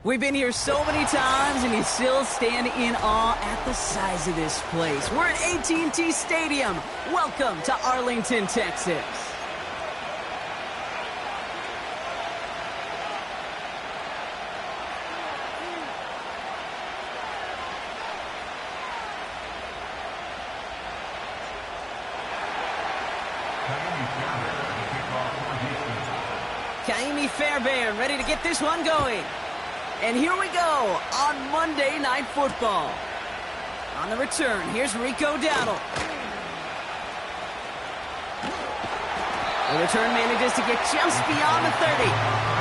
We've been here so many times, and you still stand in awe at the size of this place. We're at AT&T Stadium. Welcome to Arlington, Texas. Fairbairn ready to get this one going. And here we go on Monday Night Football. On the return, here's Rico Dowdle. The return manages to get just beyond the 30.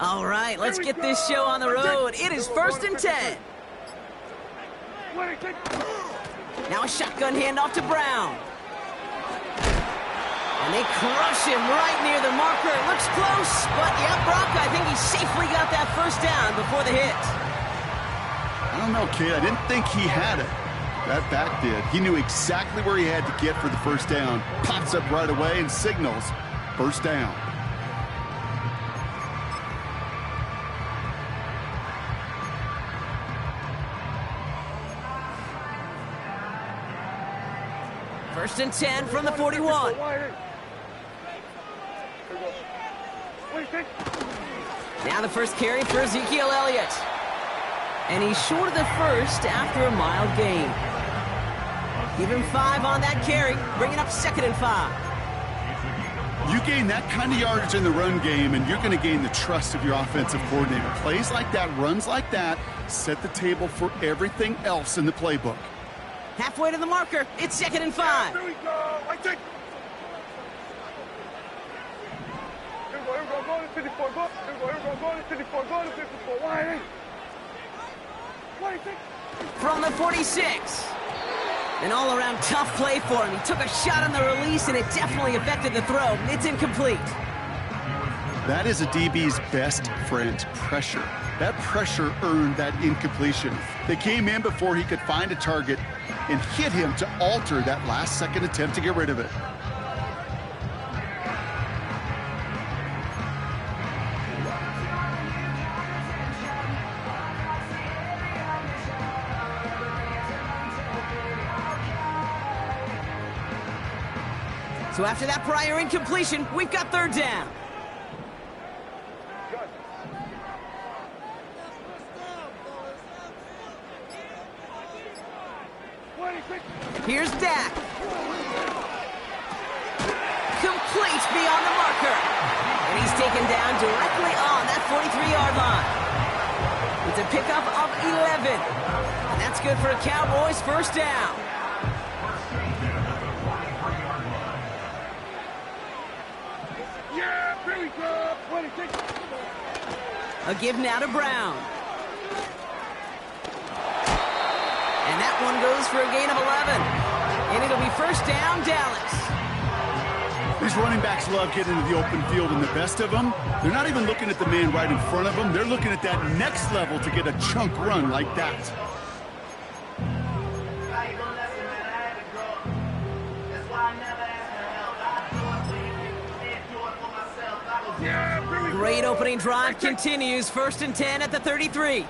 All right, let's get this show on the road. It is 1st and 10. Now a shotgun handoff to Brown. And they crush him right near the marker. Looks close, but yeah, Brock, I think he safely got that first down before the hit. I don't know, kid. I didn't think he had it. That back did. He knew exactly where he had to get for the first down. Pops up right away and signals first down. First and 10 from the 41. Now the first carry for Ezekiel Elliott. And he's short of the first after a mild gain. Give him 5 on that carry, bringing up 2nd and 5. You gain that kind of yardage in the run game, and you're going to gain the trust of your offensive coordinator. Plays like that, runs like that, set the table for everything else in the playbook. Halfway to the marker, it's 2nd and 5. Here we go. I take. Here we go. Go to 54. Go. Here we go. Go to 54. Go to 54. Why? From the 46. An all-around tough play for him. He took a shot on the release, and it definitely affected the throw. It's incomplete. That is a DB's best friend, pressure. That pressure earned that incompletion. They came in before he could find a target and hit him to alter that last-second attempt to get rid of it. So after that prior incompletion, we've got 3rd down. Here's Dak. Complete beyond the marker. And he's taken down directly on that 43-yard line. It's a pickup of 11. And that's good for a Cowboys first down. Yeah, here we go. A give now to Brown. And that one goes for a gain of 11. And it'll be first down, Dallas. These running backs love getting into the open field, and the best of them, they're not even looking at the man right in front of them. They're looking at that next level to get a chunk run like that. Great opening drive continues. 1st and 10 at the 33.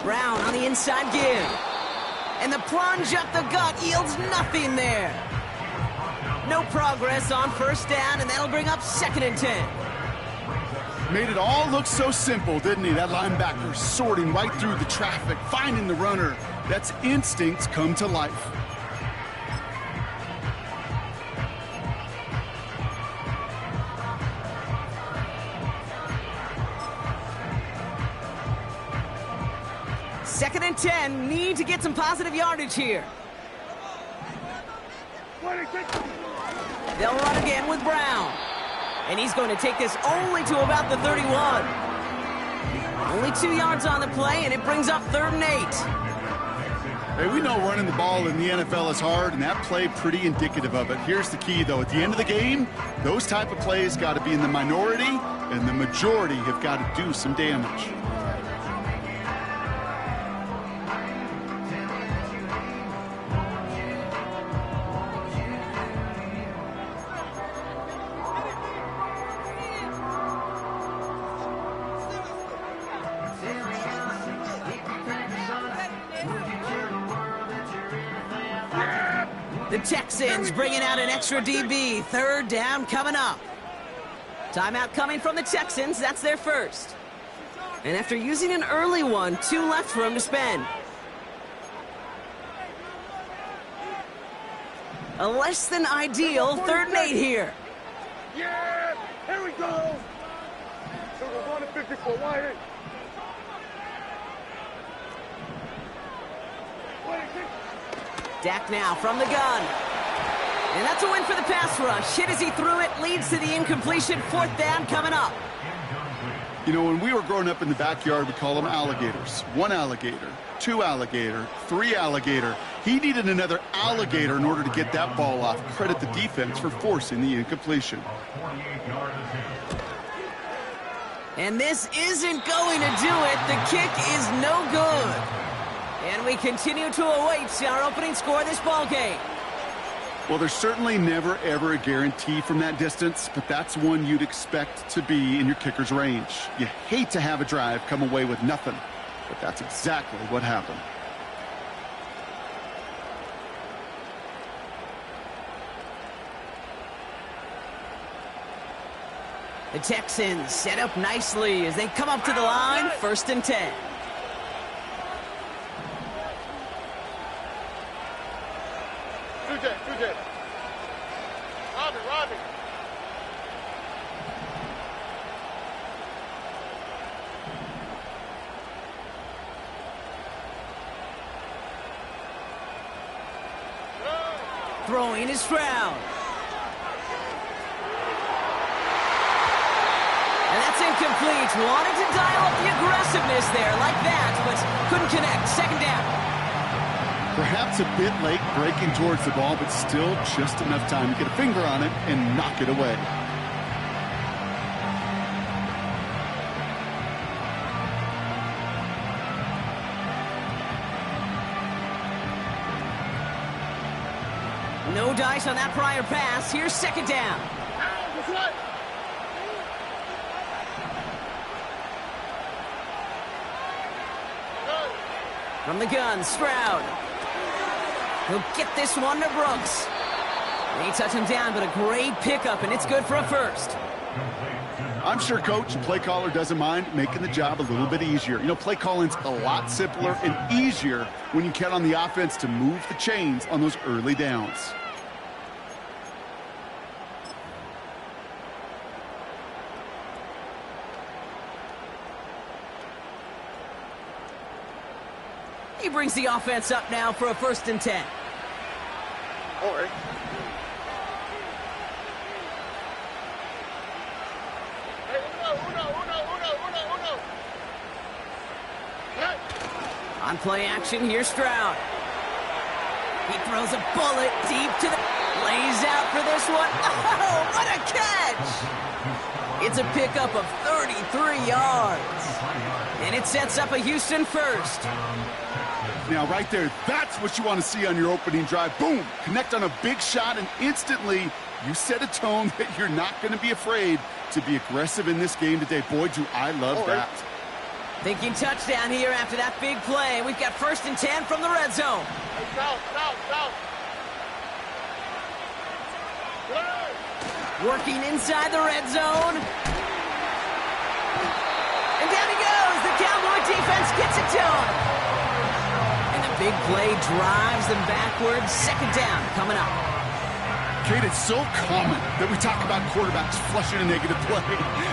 Brown on the inside give. And the plunge up the gut yields nothing there. No progress on first down, and that'll bring up 2nd and 10. Made it all look so simple, didn't he? That linebacker sorting right through the traffic, finding the runner. That's instincts come to life. 2nd and 10. Need to get some positive yardage here. They'll run again with Brown. And he's going to take this only to about the 31. Only 2 yards on the play, and it brings up 3rd and 8. Hey, we know running the ball in the NFL is hard, and that play pretty indicative of it. Here's the key, though. At the end of the game, those type of plays got to be in the minority, and the majority have got to do some damage. The Texans bringing out an extra DB. 3rd down coming up. Timeout coming from the Texans. That's their first. And after using an early one, 2 left for him to spend. A less than ideal 3rd and 8 here. Yeah! Here we go! So we're going to 54. Why? Dak now from the gun. And that's a win for the pass rush. Hit as he threw it, leads to the incompletion. 4th down coming up. You know, when we were growing up in the backyard, we call them alligators. 1 alligator, 2 alligator, 3 alligator. He needed another alligator in order to get that ball off. Credit the defense for forcing the incompletion. And this isn't going to do it. The kick is no good. And we continue to await our opening score of this ball game. Well, there's certainly never, ever a guarantee from that distance, but that's one you'd expect to be in your kicker's range. You hate to have a drive come away with nothing, but that's exactly what happened. The Texans set up nicely as they come up to the line. 1st and 10. Robbie. Throwing is Stroud. And that's incomplete. Wanted to dial up the aggressiveness there like that, but couldn't connect. 2nd down. Perhaps a bit late breaking towards the ball, but still just enough time to get a finger on it and knock it away. No dice on that prior pass. Here's 2nd down. From the gun, Stroud. He'll get this one to Brooks. They touch him down, but a great pickup, and it's good for a 1st. I'm sure Coach, play caller, doesn't mind making the job a little bit easier. You know, play calling's a lot simpler and easier when you count on the offense to move the chains on those early downs. He brings the offense up now for a 1st and 10. All right. On play action, here's Stroud. He throws a bullet deep to the... Lays out for this one. Oh, what a catch! It's a pickup of 33 yards. And it sets up a Houston 1st. Now, right there, that's what you want to see on your opening drive. Boom! Connect on a big shot, and instantly you set a tone that you're not going to be afraid to be aggressive in this game today. Boy, do I love that. Thinking touchdown here after that big play. We've got 1st and 10 from the red zone. Working inside the red zone. And down he goes. The Cowboy defense gets it to him. And the big play drives them backwards. 2nd down coming up. Kate, it's so common that we talk about quarterbacks flushing a negative play,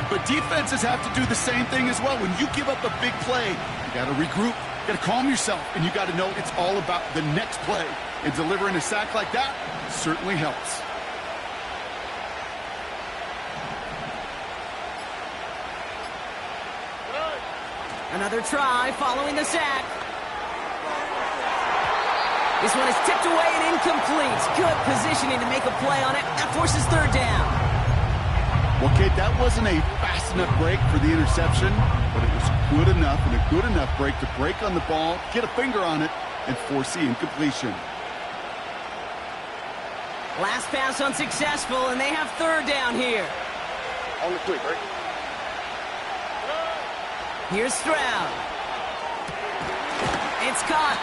but defenses have to do the same thing as well. When you give up a big play, you got to regroup, got to calm yourself, and you got to know it's all about the next play. And delivering a sack like that certainly helps. Another try following the sack. This one is tipped away and incomplete. Good positioning to make a play on it. That forces third down. Well, Kate, that wasn't a fast enough break for the interception, but it was good enough and a good enough break to break on the ball, get a finger on it, and force the incompletion. Last pass unsuccessful, and they have third down here. On the quick, right? Here's Stroud. It's caught.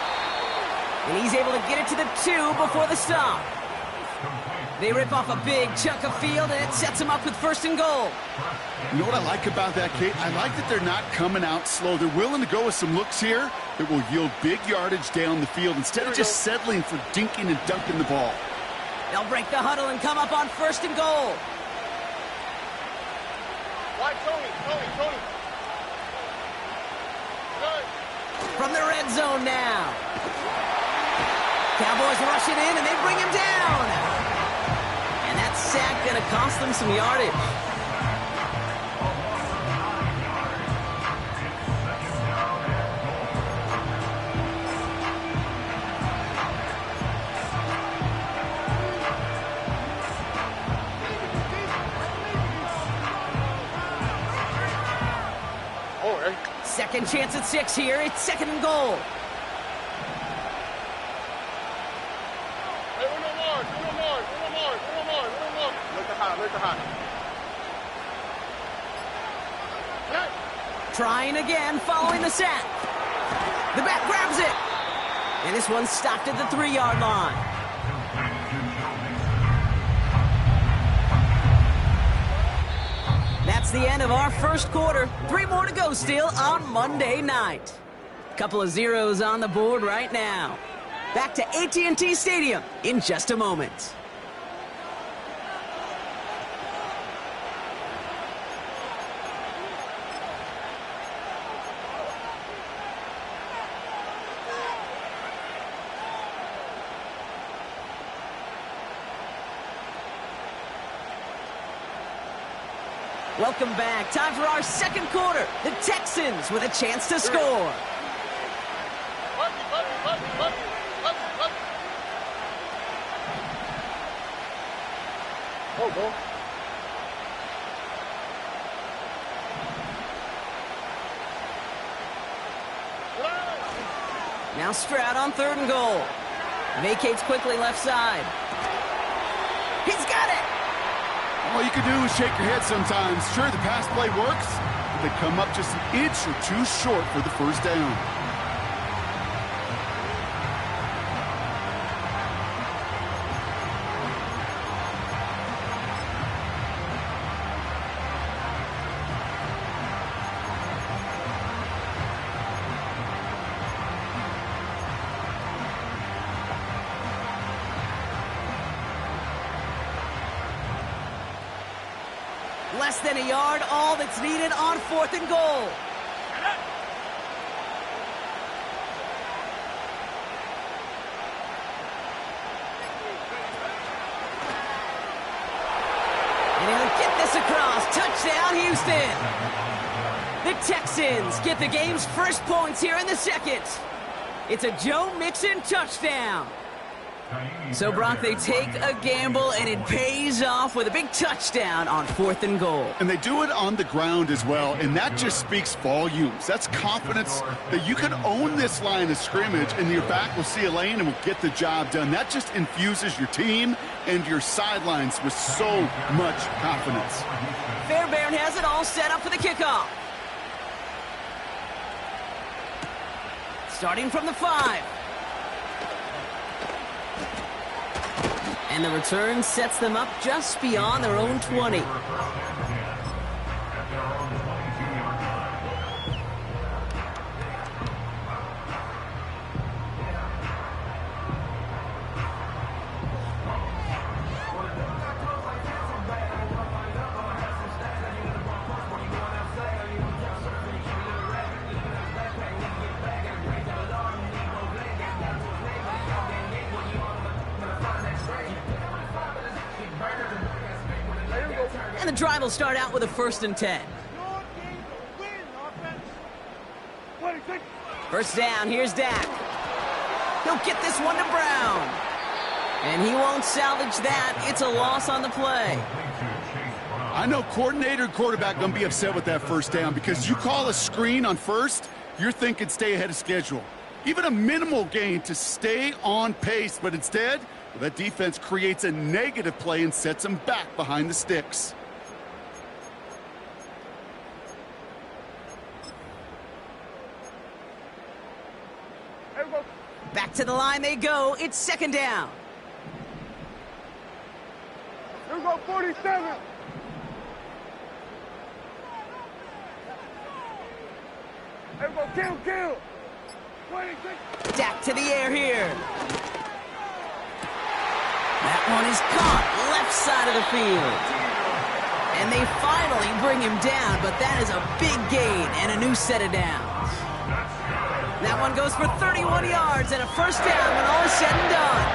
And he's able to get it to the 2 before the stop. They rip off a big chunk of field, and it sets them up with first and goal. You know what I like about that, Kate? I like that they're not coming out slow. They're willing to go with some looks here that will yield big yardage down the field instead of just settling for dinking and dunking the ball. They'll break the huddle and come up on first and goal. Why, Tony? From the red zone now. Cowboys rush it in, and they bring him down. And that sack going to cost them some yardage. Second chance at 6 here. It's second and goal. Hey, uno more. Look high. Trying again, following the sack. The back grabs it. And this one's stopped at the 3-yard line. That's the end of our first quarter. 3 more to go still on Monday night. Couple of zeros on the board right now. Back to AT&T Stadium in just a moment. Welcome back. Time for our second quarter. The Texans with a chance to score. Oh, go. Now Stroud on third and goal. Vacates quickly left side. He's got it! All you can do is shake your head sometimes. Sure, the pass play works, but they come up just an inch or two short for the first down. Less than a yard, all that's needed on fourth and goal. And he'll get this across. Touchdown, Houston. The Texans get the game's first points here in the second. It's a Joe Mixon touchdown. So, Brock, they take a gamble, and it pays off with a big touchdown on fourth and goal. And they do it on the ground as well, and that just speaks volumes. That's confidence that you can own this line of scrimmage, and your back will see a lane and will get the job done. That just infuses your team and your sidelines with so much confidence. Fairbairn has it all set up for the kickoff. Starting from the 5. And the return sets them up just beyond their own 20. And the drive will start out with a 1st and 10. First down, here's Dak. He'll get this one to Brown. And he won't salvage that. It's a loss on the play. I know coordinator and quarterback going to be upset with that 1st down because you call a screen on 1st, you're thinking stay ahead of schedule. Even a minimal gain to stay on pace, but instead, that defense creates a negative play and sets them back behind the sticks. Back to the line they go. It's 2nd down. Here we go, 47. Here we go, kill. 26. Dak to the air here. That one is caught left side of the field. And they finally bring him down, but that is a big gain and a new set of downs. That one goes for 31 yards and a 1st down when all is said and done.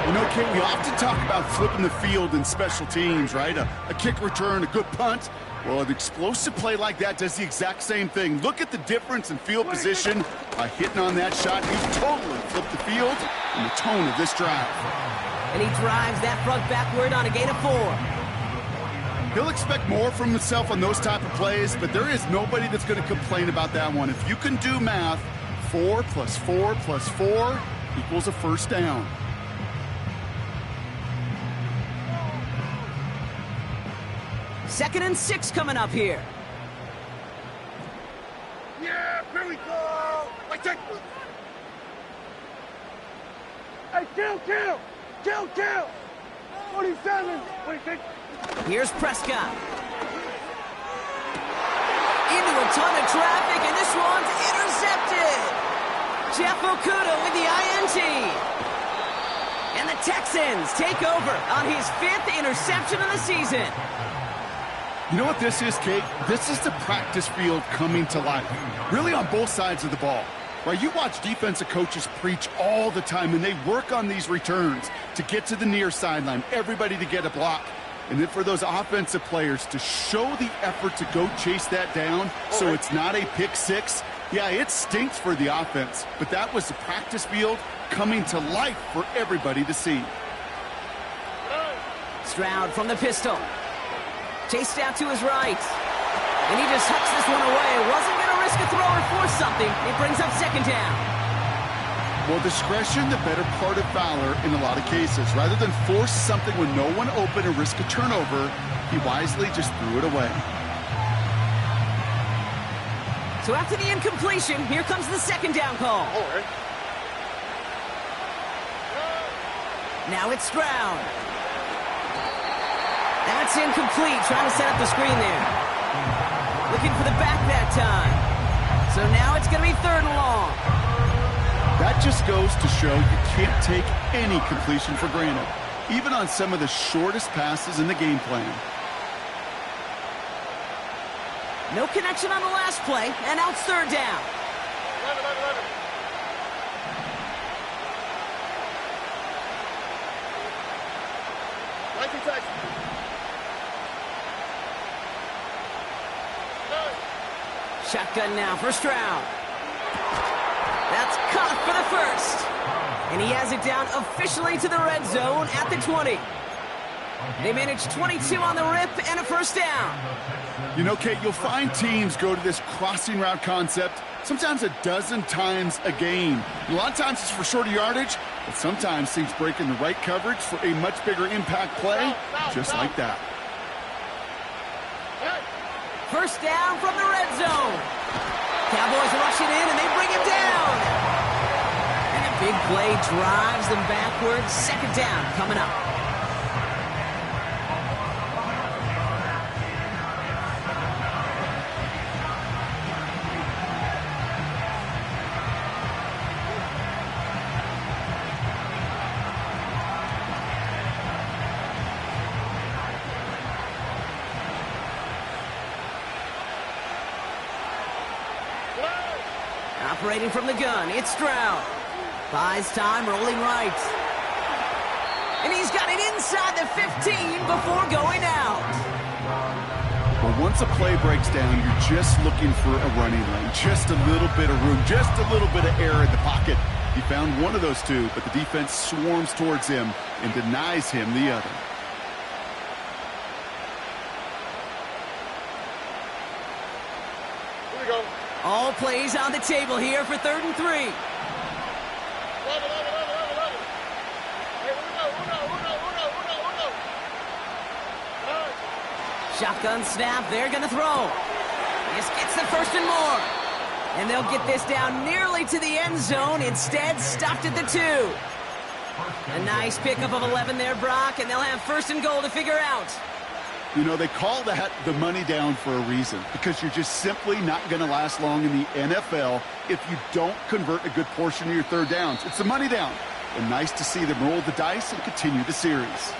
You know, Kate, we often talk about flipping the field in special teams, right? A kick return, a good punt. Well, an explosive play like that does the exact same thing. Look at the difference in field position by hitting on that shot. He totally flipped the field and the tone of this drive. And he drives that front backward on a gain of 4. He'll expect more from himself on those type of plays, but there is nobody that's going to complain about that one. If you can do math, 4 + 4 + 4 equals a 1st down. Second and 6 coming up here. Yeah, here we go. Like that. Hey, kill. 47, 26. Here's Prescott. Into a ton of traffic, and this one's intercepted. Jeff Okuda with the INT. And the Texans take over on his 5th interception of the season. You know what this is, Kate? This is the practice field coming to life, really on both sides of the ball. Right, you watch defensive coaches preach all the time, and they work on these returns to get to the near sideline, everybody to get a block. And then for those offensive players to show the effort to go chase that down so it's not a pick 6, yeah, it stinks for the offense. But that was the practice field coming to life for everybody to see. Stroud from the pistol. Chased out to his right. And he just hucks this one away. Wasn't going to risk a throw or force something. It brings up 2nd down. Well, discretion, the better part of valor in a lot of cases. Rather than force something when no one open and risk a turnover, he wisely just threw it away. So after the incompletion, here comes the 2nd down call. Now it's Stroud. That's incomplete, trying to set up the screen there. Looking for the back that time. So now it's going to be 3rd and long. That just goes to show you can't take any completion for granted, even on some of the shortest passes in the game plan. No connection on the last play, and now it's 3rd down. 11. Shotgun now for Stroud. That's caught for the 1st. And he has it down officially to the red zone at the 20. They managed 22 on the rip and a 1st down. You know, Kate, you'll find teams go to this crossing route concept sometimes a dozen times a game. A lot of times it's for shorter yardage, but sometimes teams break in the right coverage for a much bigger impact play, just like that. 1st down from the red zone. Cowboys rush it in, and they bring him down. And a big play drives them backwards. 2nd down coming up. Operating from the gun, it's Stroud. Buys time, rolling right. And he's got it inside the 15 before going out. once a play breaks down, you're just looking for a running lane, just a little bit of room, just a little bit of air in the pocket. He found one of those two, but the defense swarms towards him and denies him the other. Here we go. All plays on the table here for 3rd and 3. Love it. Hey, uno. Shotgun snap, they're going to throw. This gets the 1st and more. And they'll get this down nearly to the end zone. Instead, stopped at the 2. A nice pickup of 11 there, Brock, and they'll have 1st and goal to figure out. You know, they call that the money down for a reason, because you're just simply not going to last long in the NFL if you don't convert a good portion of your 3rd downs. It's the money down. And nice to see them roll the dice and continue the series.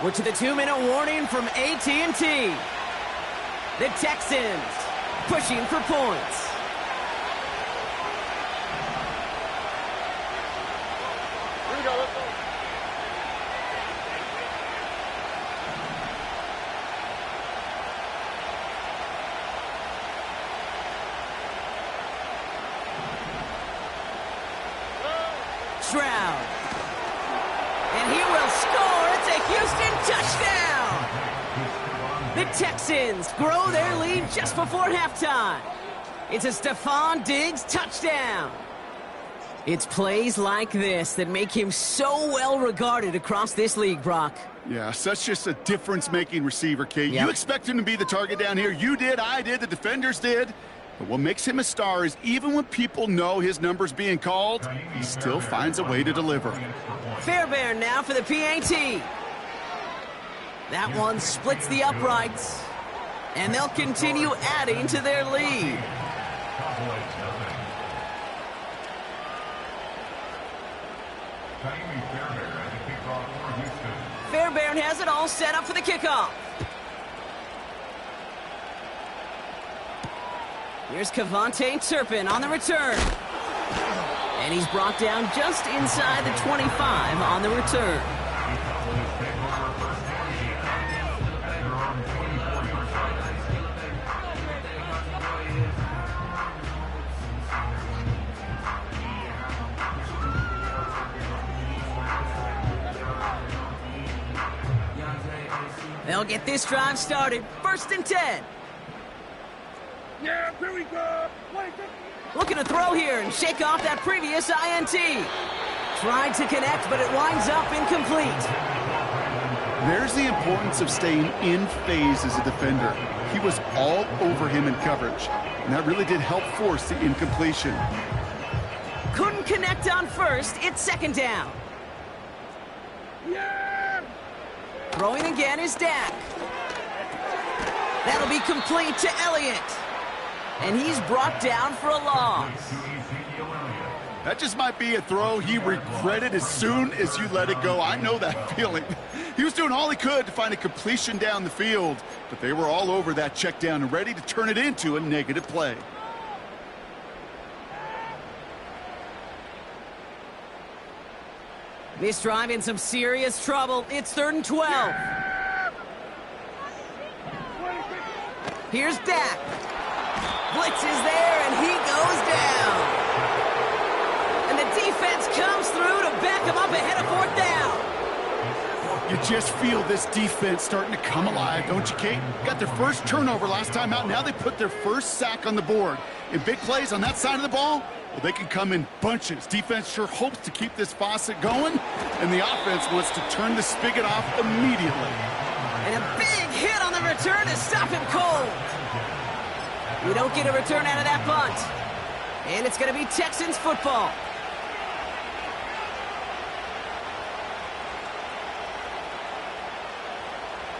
We're to the 2-minute warning from AT&T. The Texans pushing for points. Here we go. Let's go. Stroud. And he will score. It's a Houston touchdown. The Texans grow their lead just before halftime. It's a Stephon Diggs touchdown. It's plays like this that make him so well regarded across this league, Brock. Yeah, such just a difference-making receiver, Kate. Yep. You expect him to be the target down here. You did, I did, the defenders did. But what makes him a star is even when people know his number's being called, he still finds a way to deliver. Fairbairn now for the PAT. That one splits the uprights. And they'll continue adding to their lead. Fairbairn has it all set up for the kickoff. Here's Kevontae Turpin on the return. And he's brought down just inside the 25 on the return. They'll get this drive started. 1st and 10. Yeah, here we go. Looking to throw here and shake off that previous INT. Tried to connect, but it winds up incomplete. There's the importance of staying in phase as a defender. He was all over him in coverage, and that really did help force the incompletion. Couldn't connect on 1st. It's 2nd down. Yeah! Throwing again is Dak. That'll be complete to Elliott. And he's brought down for a loss. That just might be a throw he regretted as soon as you let it go. I know that feeling. He was doing all he could to find a completion down the field, but they were all over that check down and ready to turn it into a negative play. This drive in some serious trouble. It's 3rd and 12. Here's Dak. Blitz is there, and he goes down. And the defense comes through to back him up ahead of 4th down. You just feel this defense starting to come alive, don't you, Kate? Got their first turnover last time out. Now they put their first sack on the board. In big plays on that side of the ball, well, they can come in bunches. Defense sure hopes to keep this faucet going, and the offense wants to turn the spigot off immediately. And a big hit on the return to stop him cold. We don't get a return out of that punt. And it's going to be Texans football.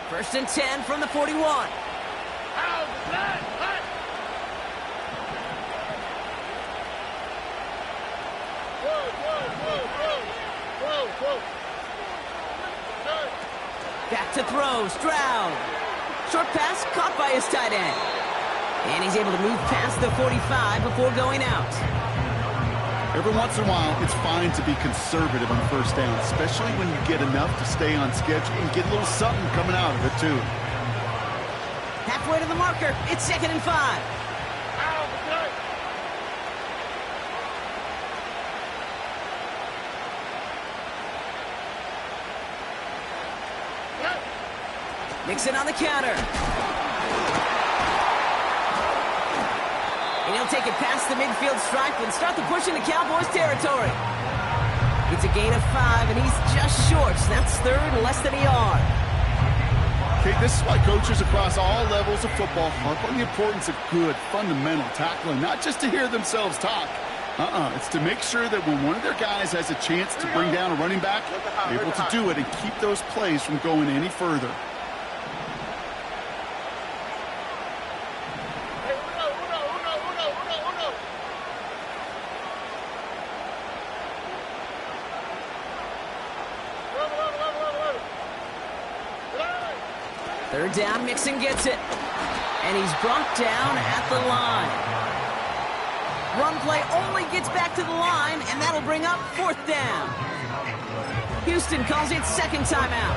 First and 10 from the 41. Back to throw, Stroud. Short pass caught by his tight end. And he's able to move past the 45 before going out. Every once in a while, it's fine to be conservative on 1st down, especially when you get enough to stay on schedule and get a little something coming out of it, too. Halfway to the marker. It's 2nd and 5. Mixon on the counter. And he'll take it past the midfield stripe and start the push into Cowboys territory. It's a gain of 5, and he's just short. So that's 3rd and less than a yard. Okay, this is why coaches across all levels of football harp on the importance of good, fundamental tackling, not just to hear themselves talk. It's to make sure that when one of their guys has a chance to bring down a running back, they're able to do it and keep those plays from going any further. Third down, Mixon gets it. And he's brought down at the line. Run play only gets back to the line, and that'll bring up 4th down. Houston calls it 2nd timeout.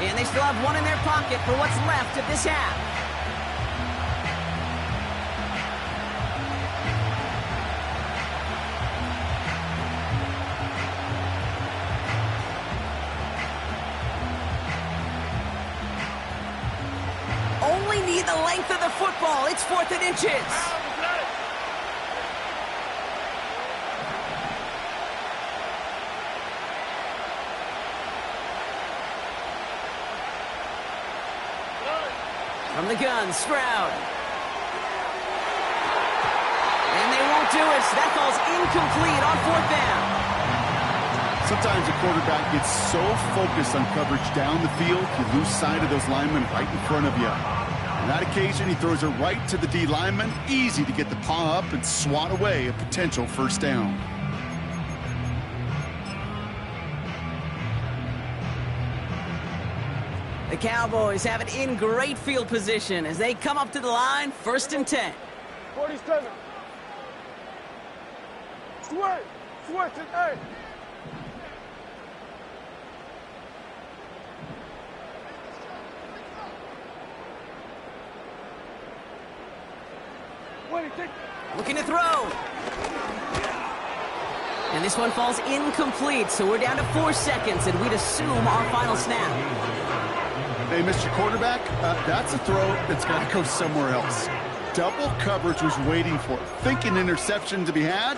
And they still have 1 in their pocket for what's left of this half. Only need the length of the football. It's 4th and inches. From the gun, Stroud. And they won't do it, so that ball's incomplete on 4th down. Sometimes a quarterback gets so focused on coverage down the field, you lose sight of those linemen right in front of you. On that occasion, he throws it right to the D lineman. Easy to get the paw up and swat away a potential 1st down. The Cowboys have it in great field position as they come up to the line, 1st and 10. 47. Switch it, hey. Looking to throw. And this one falls incomplete, so we're down to 4 seconds, and we'd assume our final snap. Hey, Mr. Quarterback, that's a throw that's got to go somewhere else. Double coverage was waiting for it. Thinking interception to be had,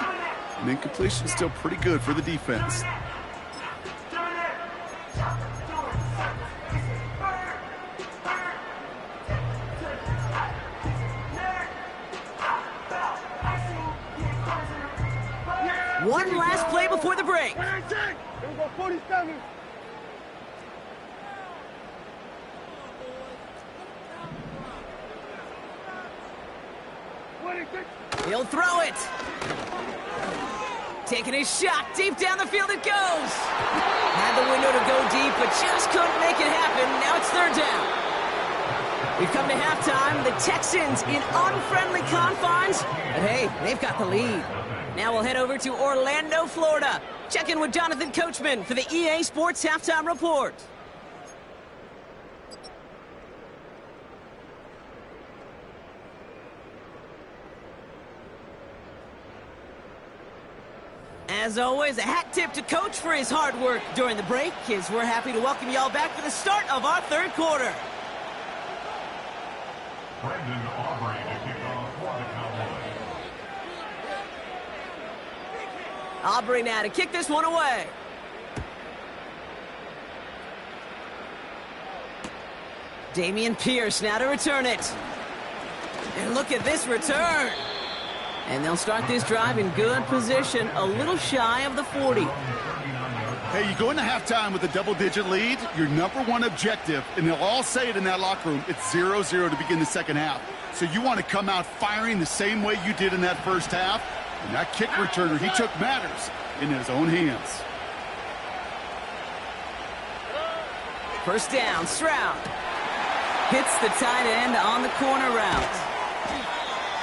and incompletion still pretty good for the defense. One last play before the break. Here we go, 47. He'll throw it. Taking his shot. Deep down the field it goes. Had the window to go deep, but just couldn't make it happen. Now it's 3rd down. We've come to halftime. The Texans in unfriendly confines. But hey, they've got the lead. Now we'll head over to Orlando, Florida. Check in with Jonathan Coachman for the EA Sports Halftime Report. As always, a hat tip to Coach for his hard work during the break, as we're happy to welcome y'all back for the start of our 3rd quarter. Brandon Aubrey to kick off for the Cowboys. Aubrey now to kick this one away. Damian Pierce now to return it. And look at this return. And they'll start this drive in good position, a little shy of the 40. Hey, you go into halftime with a double-digit lead, your #1 objective, and they'll all say it in that locker room, it's 0-0 to begin the 2nd half. So you want to come out firing the same way you did in that 1st half. And that kick returner, he took matters in his own hands. 1st down, Stroud. Hits the tight end on the corner route.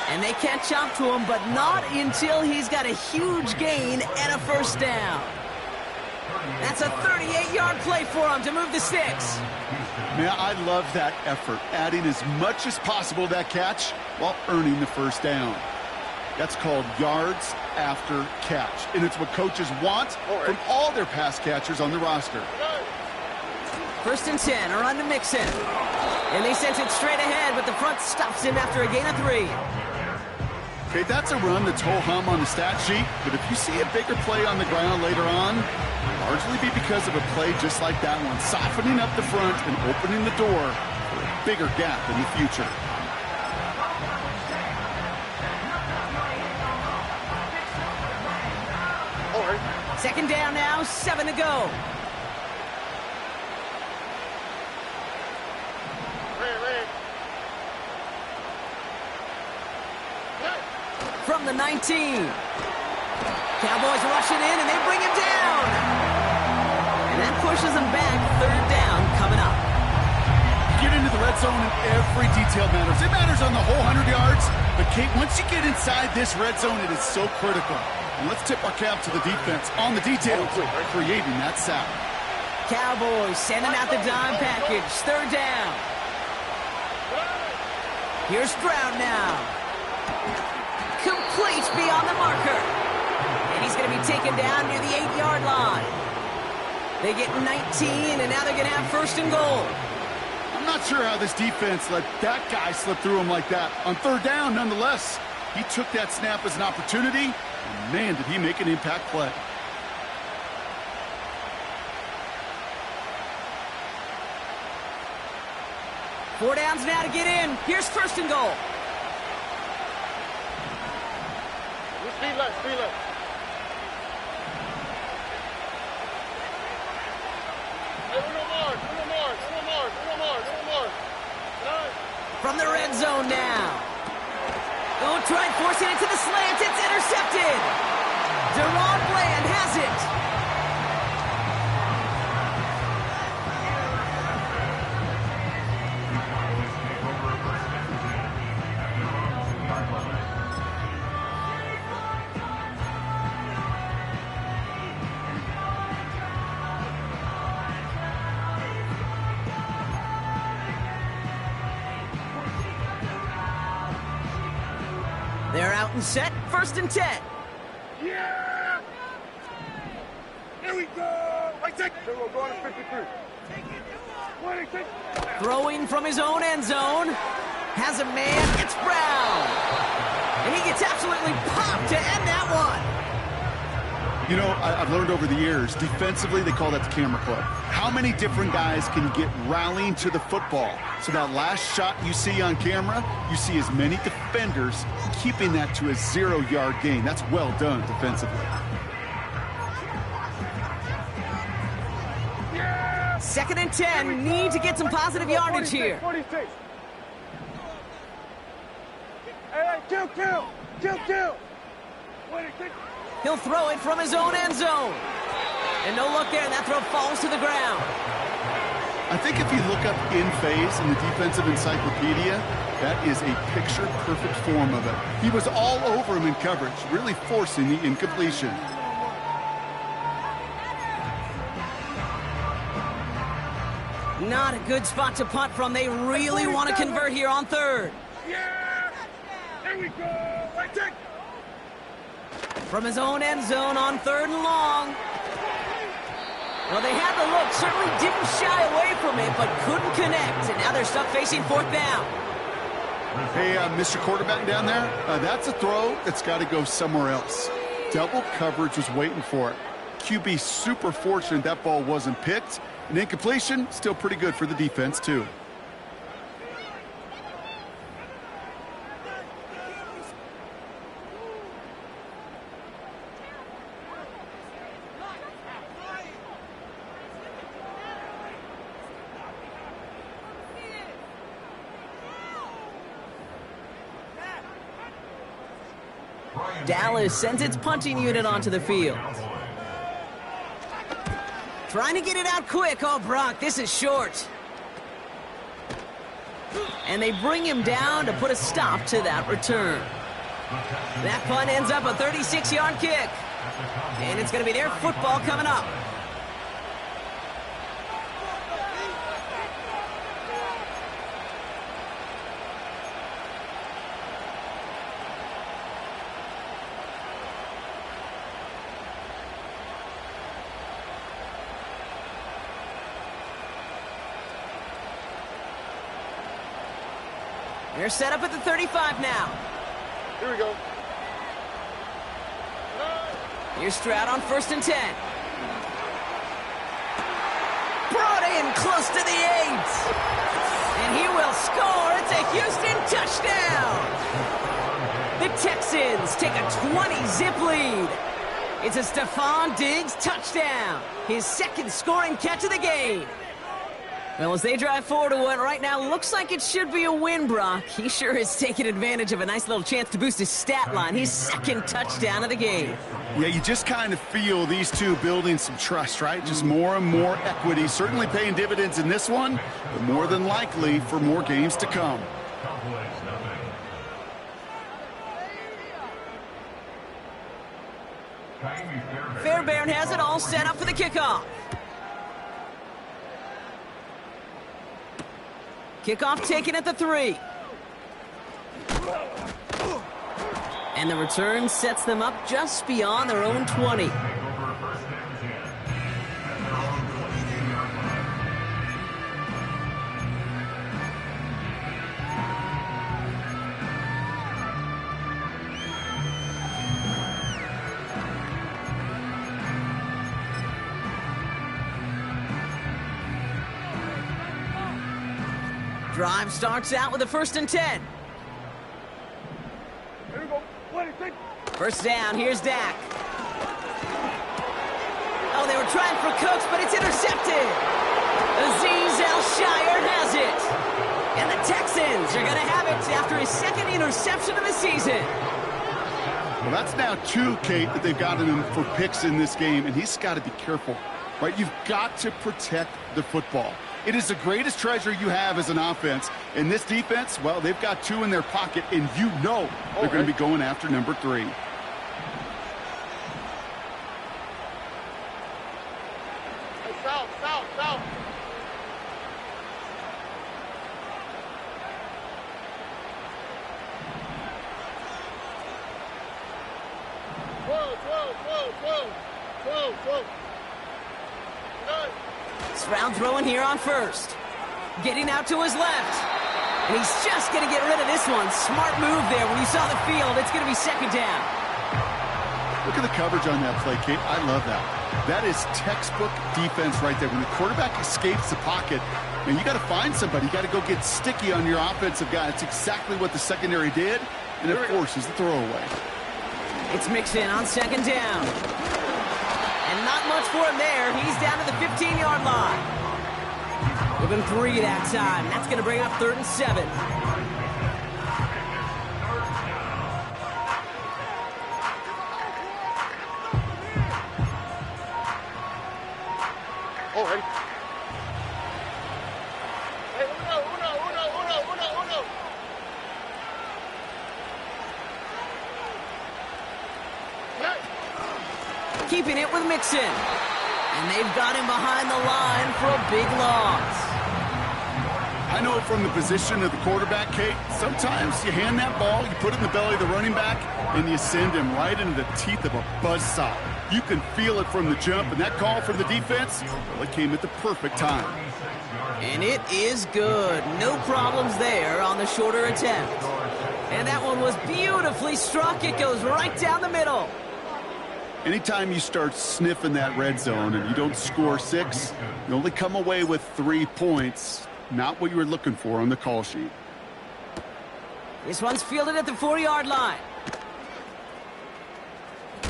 And they catch up to him, but not until he's got a huge gain and a 1st down. That's a 38-yard play for him to move the sticks. Man, I love that effort, adding as much as possible to that catch while earning the first down. That's called yards after catch, and it's what coaches want from all their pass catchers on the roster. 1st and 10, a run to Mixon. And they sent it straight ahead, but the front stops him after a gain of 3. Okay, that's a run that's ho-hum on the stat sheet, but if you see a bigger play on the ground later on, it'll largely be because of a play just like that one, softening up the front and opening the door for a bigger gap in the future. Second down now, 7 to go. From the 19. Cowboys rushing in, and they bring him down. And that pushes them back. 3rd down coming up. Get into the red zone, and every detail matters. It matters on the whole 100 yards. But, Kate, once you get inside this red zone, it is so critical. And let's tip our cap to the defense on the details, creating that sack. Cowboys sending out the dime package. 3rd down. Here's Stroud now. Complete beyond the marker. And he's going to be taken down near the 8-yard line. They get 19, and now they're going to have 1st and goal. I'm not sure how this defense let that guy slip through him like that. On 3rd down, nonetheless, he took that snap as an opportunity, and man, did he make an impact play. Four downs now to get in. Here's 1st and goal. Speed left, speed left. Hey, uno more. From the red zone now. Don't try and force it into the slant. It's intercepted. Deron Bland has it. They're out and set. 1st and 10. Yeah! Here we go! Right, take. Here we go, going to 53. Throwing from his own end zone. Has a man. It's Brown. And he gets absolutely popped to end that one. You know, I've learned over the years, defensively, they call that the camera club. How many different guys can get rallying to the football? So that last shot you see on camera, you see as many defenders keeping that to a 0-yard gain. That's well done defensively. Yeah! 2nd and 10. Need to get some positive yardage here. 46. Hey, kill. 46. He'll throw it from his own end zone. And no look there, and that throw falls to the ground. I think if you look up in phase in the defensive encyclopedia, that is a picture-perfect form of it. He was all over him in coverage, really forcing the incompletion. Not a good spot to punt from. They really want to convert here on 3rd. Yeah! Here we go! Right, take. From his own end zone on 3rd and long. Well, they had the look, certainly didn't shy away from it, but couldn't connect. And now they're stuck facing 4th down. Hey, Mr. Quarterback down there, that's a throw that's got to go somewhere else. Double coverage was waiting for it. QB super fortunate that ball wasn't picked. And incompletion, still pretty good for the defense, too. Dallas sends its punting unit onto the field. Trying to get it out quick. Oh, Brock, this is short. And they bring him down to put a stop to that return. That punt ends up a 36-yard kick. And it's going to be their football coming up. They're set up at the 35 now. Here we go. Here's Stroud on 1st and 10. Brought in close to the 8. And he will score. It's a Houston touchdown. The Texans take a 20-zip lead. It's a Stephon Diggs touchdown. His 2nd scoring catch of the game. Well, as they drive forward to what right now looks like it should be a win, Brock, he sure is taking advantage of a nice little chance to boost his stat line. His 2nd touchdown of the game. Yeah, you just kind of feel these two building some trust, right? Just more and more equity. Certainly paying dividends in this one, but more than likely for more games to come. Fairbairn has it all set up for the kickoff. Kickoff taken at the 3. And the return sets them up just beyond their own 20. Drive starts out with a 1st and 10. Here we go. 26. 1st down, here's Dak. Oh, they were trying for Cooks, but it's intercepted. Azeez Al-Shire has it. And the Texans are going to have it after his 2nd interception of the season. Well, that's now 2, Kate, that they've gotten him for picks in this game, and he's got to be careful, right? You've got to protect the football. It is the greatest treasure you have as an offense. And this defense, well, they've got 2 in their pocket, and you know they're going to be going after number 3. Hey, south. Whoa. Good. Stroud throwing here on 1st. Getting out to his left. And he's just going to get rid of this one. Smart move there. When you saw the field, it's going to be 2nd down. Look at the coverage on that play, Kate. I love that. That is textbook defense right there. When the quarterback escapes the pocket, man, you got to find somebody. You got to go get sticky on your offensive guy. It's exactly what the secondary did, and it forces the throwaway. It's Mixon on 2nd down. And not much for him there. He's down to the 15-yard line. Within 3 that time. That's going to bring up 3rd and 7. Oh, hey. Hey, uno. Keeping it with Mixon. And they've got him behind the line for a big loss. I know from the position of the quarterback, Kate, sometimes you hand that ball, you put it in the belly of the running back, and you send him right into the teeth of a buzzsaw. You can feel it from the jump, and that call from the defense, well, it came at the perfect time. And it is good. No problems there on the shorter attempt. And that one was beautifully struck. It goes right down the middle. Anytime you start sniffing that red zone and you don't score 6, you only come away with 3 points. Not what you were looking for on the call sheet. This one's fielded at the 4-yard line. The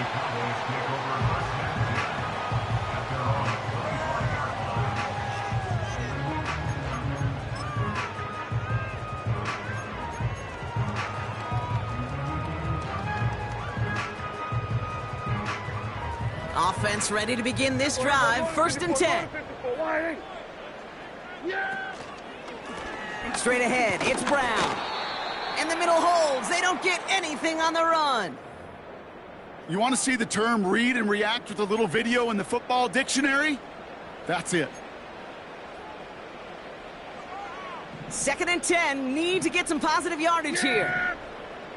Cowboys take over 1st and 10 at their own 20-yard line. Offense ready to begin this drive. 1st and 10. Straight ahead, it's Brown. And the middle holds. They don't get anything on the run. You want to see the term read and react with a little video in the football dictionary? That's it. 2nd and 10. Need to get some positive yardage here.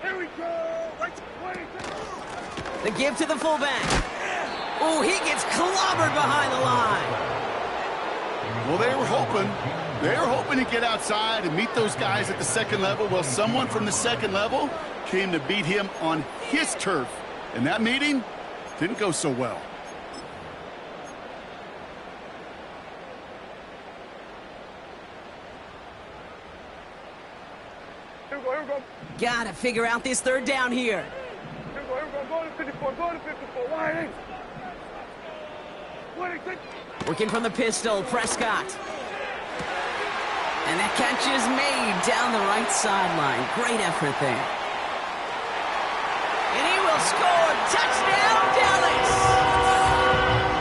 Here we go. The give to the fullback. Oh, he gets clobbered behind the line. Well, they were hoping They were hoping to get outside and meet those guys at the second level. Well, someone from the second level came to beat him on his turf. And that meeting didn't go so well. Here we go. Gotta figure out this third down here. Here we go. Go to 54. Go to 54. Wide. Working from the pistol, Prescott. And that catch is made down the right sideline. Great effort there. And he will score. Touchdown, Dallas!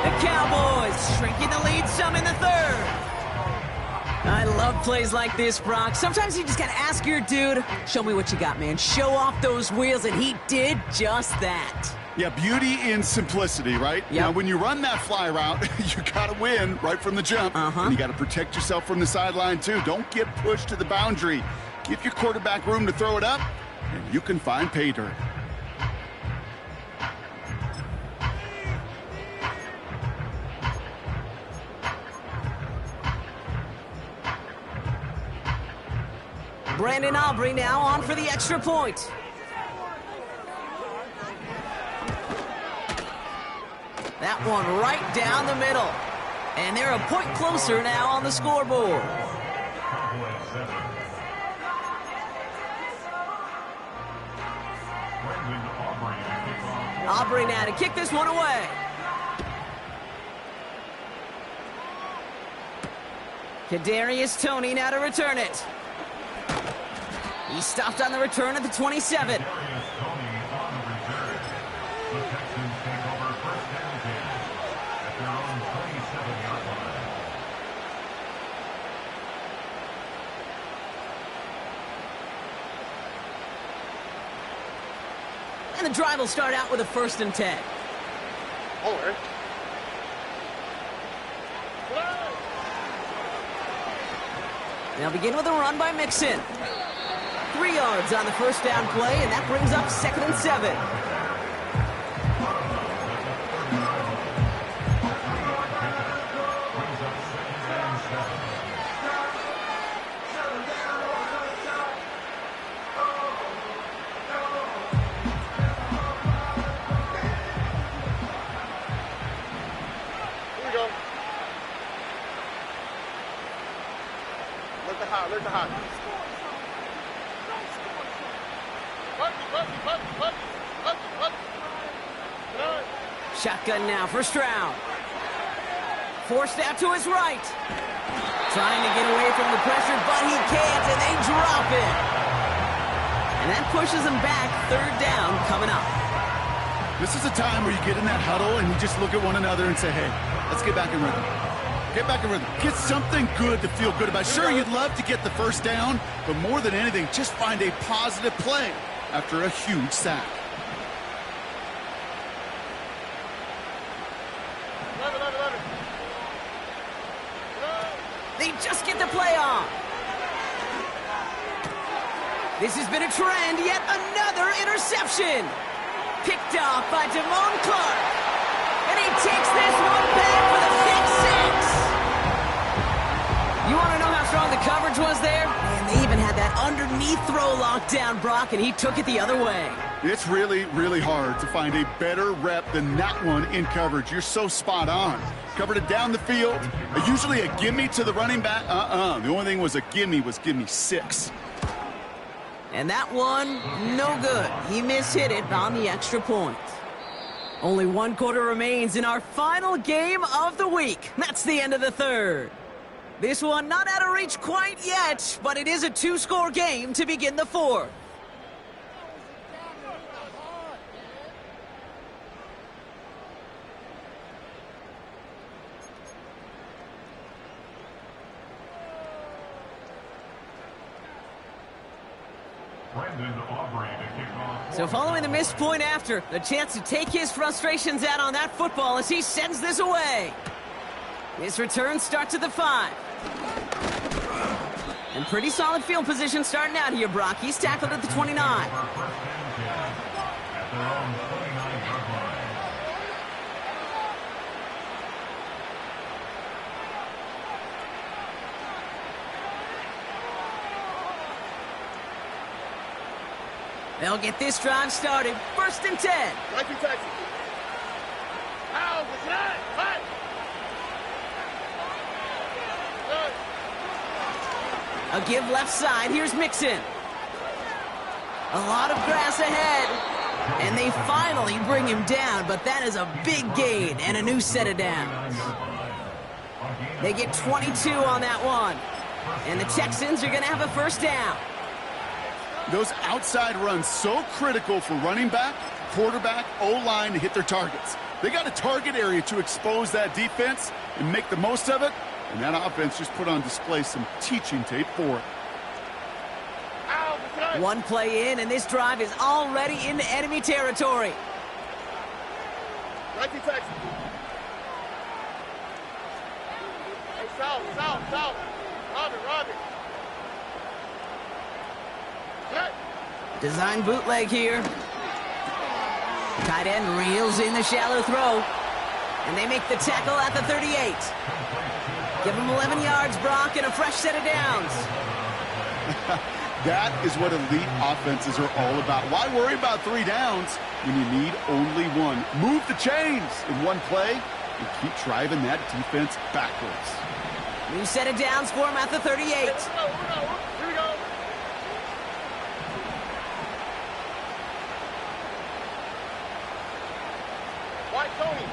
The Cowboys shrinking the lead some in the third. I love plays like this, Brock. Sometimes you just gotta ask your dude, show me what you got, man. Show off those wheels, and he did just that. Yeah, beauty in simplicity, right? Yep. Now, when you run that fly route, you got to win right from the jump. And you got to protect yourself from the sideline, too. Don't get pushed to the boundary. Give your quarterback room to throw it up, and you can find pay dirt. Brandon Aubrey now on for the extra point. That one right down the middle. And they're a point closer now on the scoreboard. Aubrey now to kick this one away. Kadarius Toney now to return it. He stopped on the return at the 27. The Texans take over first down at their own 27-yard line. And the drive will start out with a 1st and 10. They'll begin with a run by Mixon. 3 yards on the first down play, and that brings up 2nd and 7. Let the hot. Shotgun now for Stroud. Forced out to his right. Trying to get away from the pressure, but he can't, and they drop it. And that pushes him back. 3rd down coming up. This is a time where you get in that huddle and you just look at one another and say, hey, let's get back in rhythm. Get back in rhythm. Get something good to feel good about. Sure, you'd love to get the first down, but more than anything, just find a positive play after a huge sack. They just get the play on. This has been a trend, yet another interception. Picked off by Damone Clark. And he takes this one back for the pick 6. You want to know how strong the coverage was there? And they even had that underneath throw locked down, Brock, and he took it the other way. It's really, really hard to find a better rep than that one in coverage. You're so spot on. Covered it down the field. Usually a gimme to the running back. The only thing was a gimme 6. And that one, no good. He mishit it on the extra point. Only 1 quarter remains in our final game of the week. That's the end of the 3rd. This one not out of reach quite yet, but it is a 2-score game to begin the 4th. So following the missed point after, the chance to take his frustrations out on that football as he sends this away. His return starts at the 5. And pretty solid field position starting out here, Brock. He's tackled at the 29. They'll get this drive started. 1st and 10. Like you, Texans. Ow, what's that? What? A give left side. Here's Mixon. A lot of grass ahead. And they finally bring him down, but that is a big gain and a new set of downs. They get 22 on that one. And the Texans are going to have a 1st down. Those outside runs so critical for running back, quarterback, O-line to hit their targets. They got a target area to expose that defense and make the most of it. And that offense just put on display some teaching tape for it. One play in, and this drive is already into enemy territory. Like you, Texans. Hey, south. Robin. Design bootleg here. Tight end reels in the shallow throw. And they make the tackle at the 38. Give them 11 yards, Brock, and a fresh set of downs. That is what elite offenses are all about. Why worry about 3 downs when you need only 1? Move the chains in one play and keep driving that defense backwards. New set of downs for him at the 38. Here we go. White, Tony.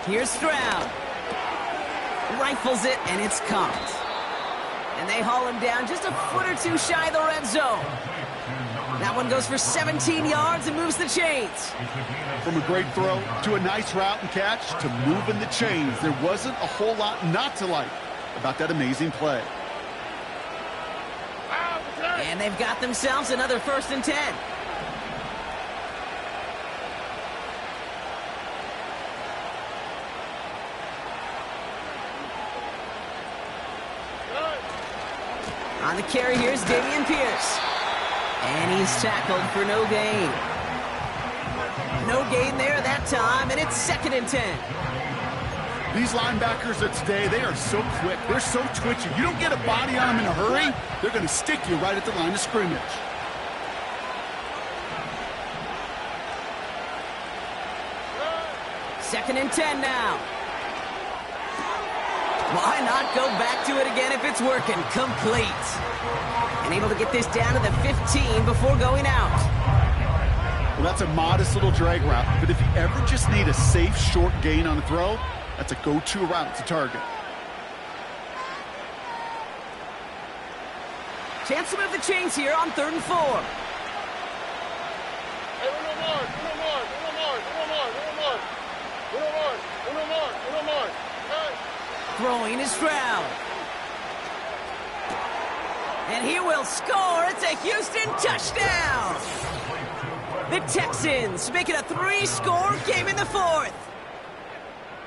Here's Stroud. Rifles it, and it's caught. And they haul him down just a foot or two shy of the red zone. That one goes for 17 yards and moves the chains. From a great throw to a nice route and catch to moving the chains, there wasn't a whole lot not to like about that amazing play. And they've got themselves another 1st and 10. On the carry, here's Dameon Pierce. And he's tackled for no gain. No gain there that time, and it's 2nd and 10. These linebackers of today, they are so quick. They're so twitchy. You don't get a body on them in a hurry, they're going to stick you right at the line of scrimmage. Second and 10 now. Why not go back to it again if it's working? Complete. And able to get this down to the 15 before going out. Well, that's a modest little drag route, but if you ever just need a safe, short gain on a throw, that's a go-to route to target. Chance to move the chains here on 3rd and 4. Hey, uno more. Hey. Throwing is Stroud. And he will score. It's a Houston touchdown. The Texans make it a 3-score game in the 4th.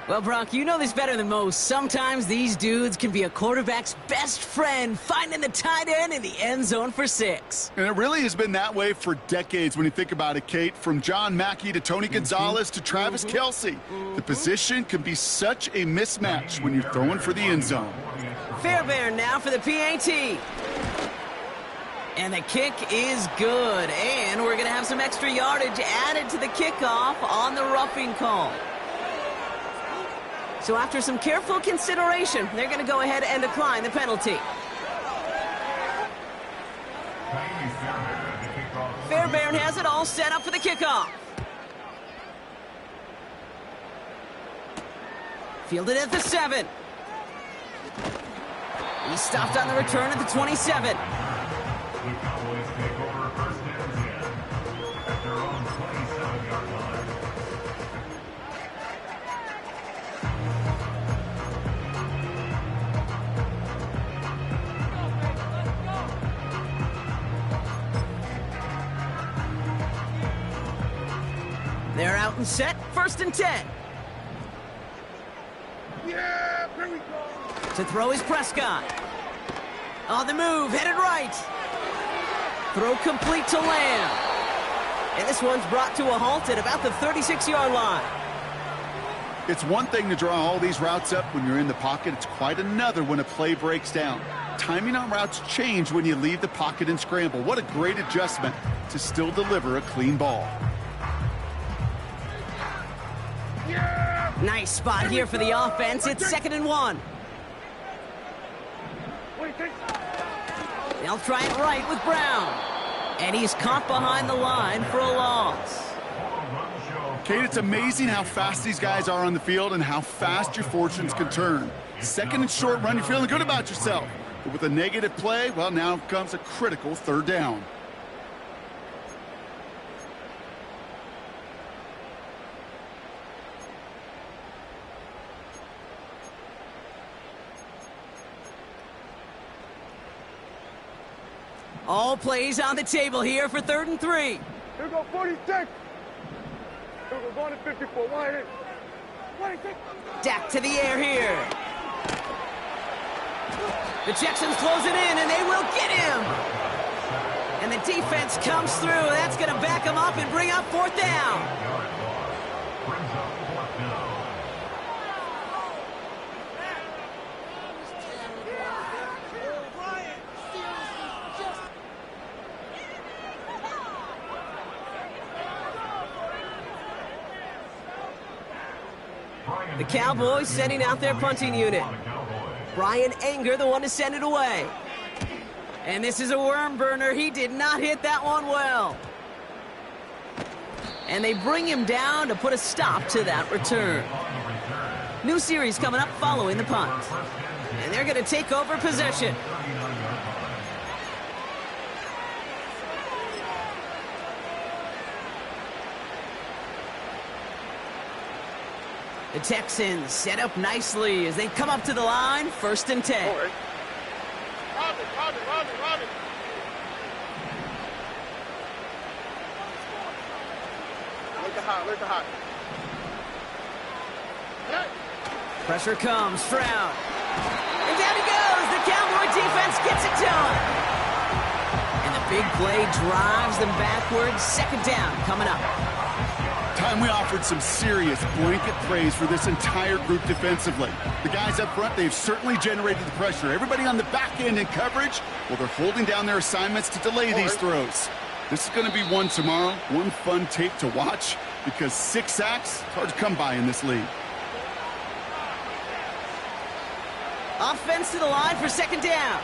Well, Brock, you know this better than most. Sometimes these dudes can be a quarterback's best friend, finding the tight end in the end zone for 6. And it really has been that way for decades when you think about it, Kate. From John Mackey to Tony Gonzalez to Travis Kelce. The position can be such a mismatch when you're throwing for the end zone. Fairbairn now for the PAT. And the kick is good. And we're going to have some extra yardage added to the kickoff on the roughing call. So after some careful consideration, they're going to go ahead and decline the penalty. Fairbairn has it all set up for the kickoff. Fielded at the 7. He stopped on the return at the 27. The Cowboys take over 1st and 10 at their own 27-yard line. They're out and set. 1st and 10. Yeah, here we go. To throw is Prescott. On the move, headed right. Throw complete to Lamb. And this one's brought to a halt at about the 36-yard line. It's one thing to draw all these routes up when you're in the pocket. It's quite another when a play breaks down. Timing on routes change when you leave the pocket and scramble. What a great adjustment to still deliver a clean ball. Nice spot here for the offense. It's 2nd and 1. They'll try it right with Brown. And he's caught behind the line for a loss. Kate, it's amazing how fast these guys are on the field and how fast your fortunes can turn. 2nd and short run, you're feeling good about yourself. But with a negative play, well, now comes a critical 3rd down. All plays on the table here for 3rd and 3. Here go 46. Here go going to 54. Wide in. 46. Dak to the air here. The Texans close it in, and they will get him. And the defense comes through. That's going to back him up and bring up 4th down. The Cowboys sending out their punting unit. Brian Anger, the one to send it away. And this is a worm burner. He did not hit that one well. And they bring him down to put a stop to that return. New series coming up following the punt. And they're going to take over possession. The Texans set up nicely as they come up to the line, 1st and 10. Robin. Look at hot. Pressure comes, Stroud. And down he goes. The Cowboy defense gets it done. And the big play drives them backwards. 2nd down coming up. Time we offered some serious blanket praise for this entire group defensively. The guys up front, they've certainly generated the pressure. Everybody on the back end in coverage, well, they're holding down their assignments to delay these throws. This is going to be one tomorrow, one fun tape to watch, because 6 sacks, it's hard to come by in this league. Offense to the line for 2nd down.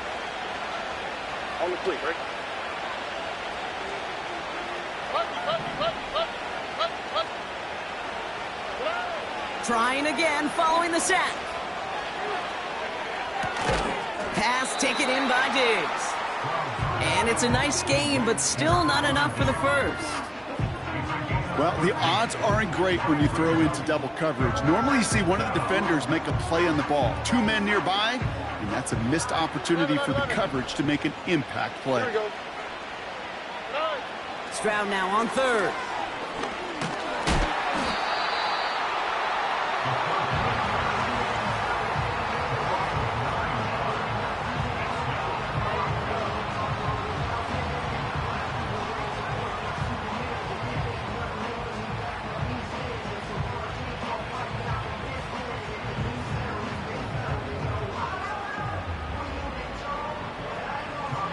On the fleek, right? Trying again following the sack. Pass taken in by Diggs. And it's a nice game, but still not enough for the first. Well, the odds aren't great when you throw into double coverage. Normally you see one of the defenders make a play on the ball. 2 men nearby, and that's a missed opportunity for the coverage to make an impact play. Here we go. Stroud now on 3rd.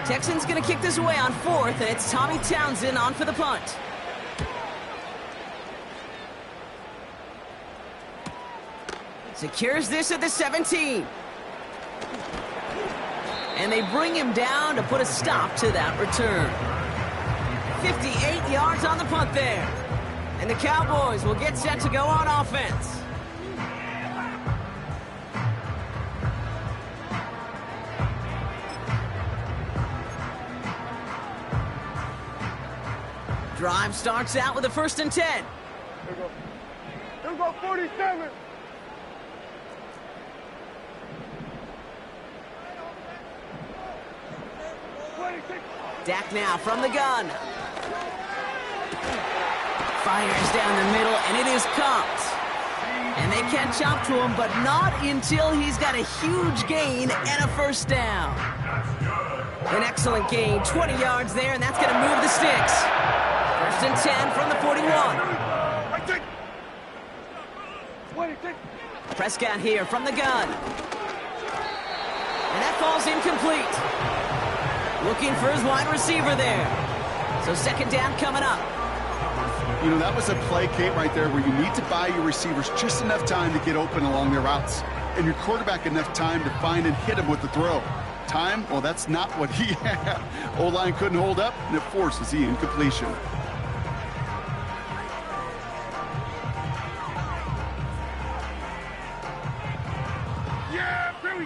Texans going to kick this away on 4th, and it's Tommy Townsend on for the punt. Secures this at the 17. And they bring him down to put a stop to that return. 58 yards on the punt there. And the Cowboys will get set to go on offense. Drive starts out with a 1st and 10. Here we go 47. Dak now from the gun. Fires down the middle, and it is caught. And they catch up to him, but not until he's got a huge gain and a 1st down. An excellent gain, 20 yards there, and that's going to move the sticks. 1st and 10 from the 41. 26. Prescott here from the gun. And that falls incomplete. Looking for his wide receiver there. So second down coming up. You know, that was a play, Kate, right there where you need to buy your receivers just enough time to get open along their routes. And your quarterback enough time to find and hit him with the throw. Time, well, that's not what he had. O-line couldn't hold up, and it forces the incompletion.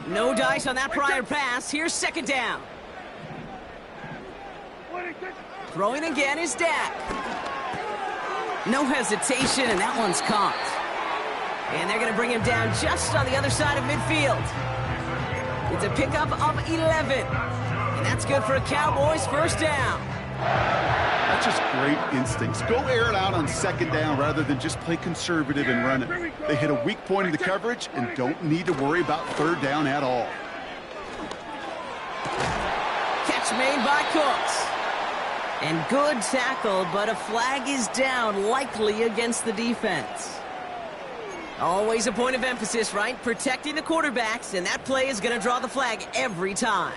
No dice on that prior pass. Here's second down. Throwing again is Dak. No hesitation, and that one's caught. And they're going to bring him down just on the other side of midfield. It's a pickup of 11. And that's good for a Cowboys first down. That's just great instincts. Go air it out on second down rather than just play conservative and run it. They hit a weak point in the coverage and don't need to worry about third down at all. Catch made by Cooks. And good tackle, but a flag is down, likely against the defense. Always a point of emphasis, right? Protecting the quarterbacks, and that play is going to draw the flag every time.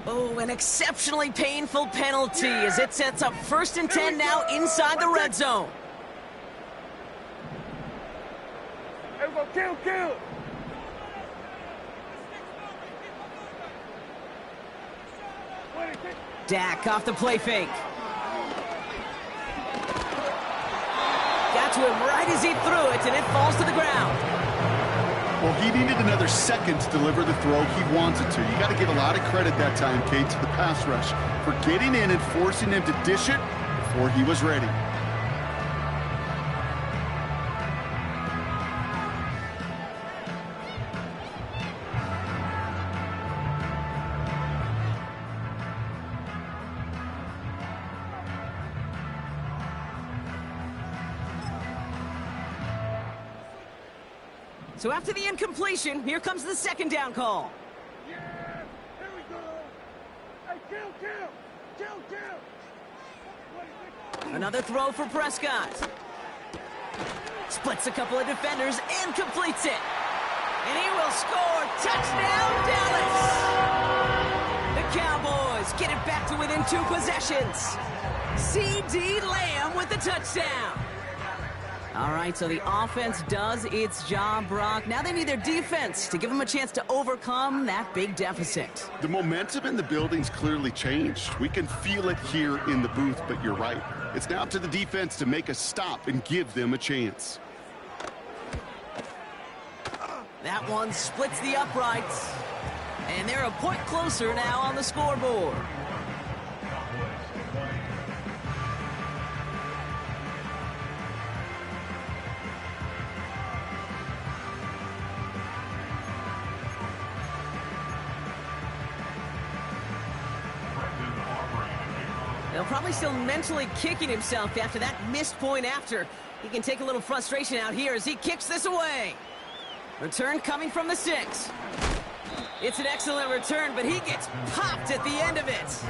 Oh, an exceptionally painful penalty as it sets up 1st and 10 now inside the red zone. Kill. Dak off the play fake. Got to him right as he threw it, and it falls to the ground. Well, he needed another second to deliver the throw he wanted to. You got to give a lot of credit that time, Kate, to the pass rush for getting in and forcing him to dish it before he was ready. So after the incompletion, here comes the second down call. Yeah, here we go. Hey, kill. Another throw for Prescott. Splits a couple of defenders and completes it. And he will score. Touchdown, Dallas! The Cowboys get it back to within 2 possessions. C.D. Lamb with the touchdown. All right, so the offense does its job, Brock. Now they need their defense to give them a chance to overcome that big deficit. The momentum in the building's clearly changed. We can feel it here in the booth, but you're right. It's now up to the defense to make a stop and give them a chance. That one splits the uprights. And they're a point closer now on the scoreboard. They'll probably still mentally kicking himself after that missed point after. He can take a little frustration out here as he kicks this away. Return coming from the 6. It's an excellent return, but he gets popped at the end of it.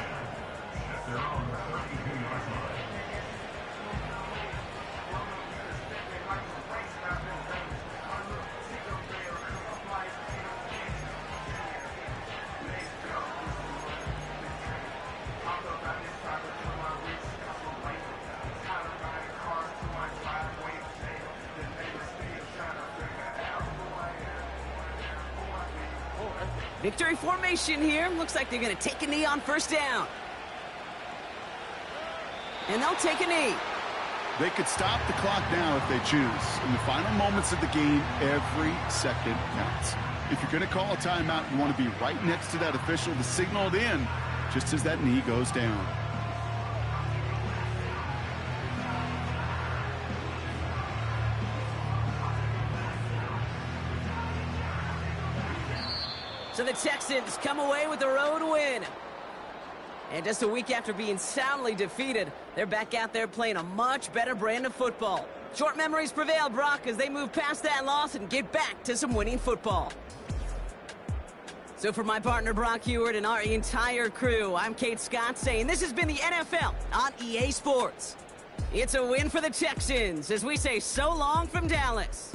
Victory formation here. Looks like they're going to take a knee on first down. And they'll take a knee. They could stop the clock now if they choose. In the final moments of the game, every second counts. If you're going to call a timeout, you want to be right next to that official to signal it in just as that knee goes down. So the Texans come away with a road win. And just a week after being soundly defeated, they're back out there playing a much better brand of football. Short memories prevail, Brock, as they move past that loss and get back to some winning football. So for my partner Brock Heward and our entire crew, I'm Kate Scott saying this has been the NFL on EA Sports. It's a win for the Texans as we say so long from Dallas.